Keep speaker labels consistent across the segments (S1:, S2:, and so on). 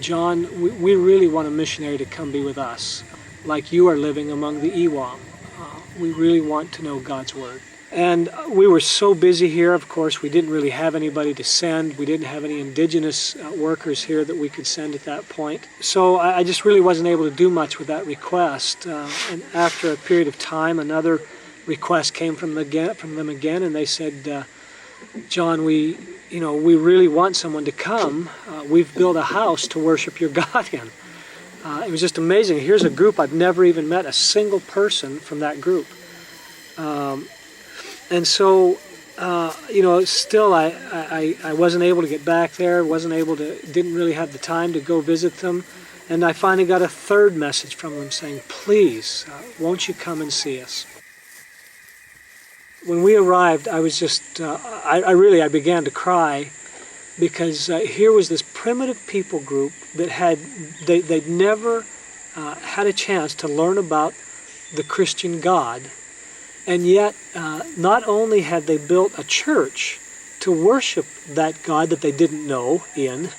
S1: John, we really want a missionary to come be with us, like you are living among the Iwam. We really want to know God's Word. And we were so busy here, of course, we didn't really have anybody to send. We didn't have any indigenous workers here that we could send at that point. So I just really wasn't able to do much with that request. And after a period of time, another request came from them again, and they said, John, we really want someone to come. We've built a house to worship your God in. It was just amazing. Here's a group I've never even met a single person from that group. And so, still I wasn't able to get back there, didn't really have the time to go visit them. And I finally got a third message from them saying, please, won't you come and see us? When we arrived, I was just, I began to cry, because here was this primitive people group that they'd never had a chance to learn about the Christian God. And yet, not only had they built a church to worship that God that they didn't know in,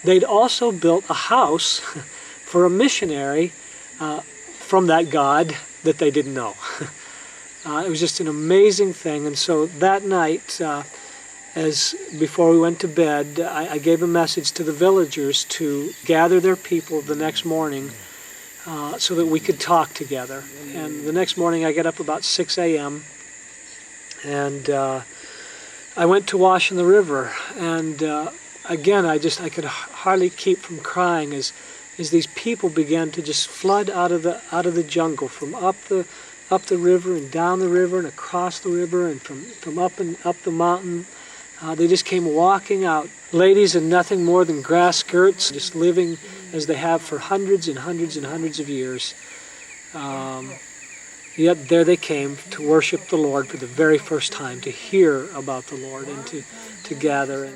S1: they'd also built a house for a missionary from that God that they didn't know. It was just an amazing thing. And so that night, before we went to bed, I gave a message to the villagers to gather their people the next morning so that we could talk together. And the next morning I got up about 6 a.m. and I went to wash in the river. And again, I could hardly keep from crying as these people began to just flood out of the jungle, from up the river and down the river and across the river and from up the mountain. They just came walking out, ladies in nothing more than grass skirts, just living as they have for hundreds and hundreds and hundreds of years. Yet there they came to worship the Lord for the very first time, to hear about the Lord and to gather.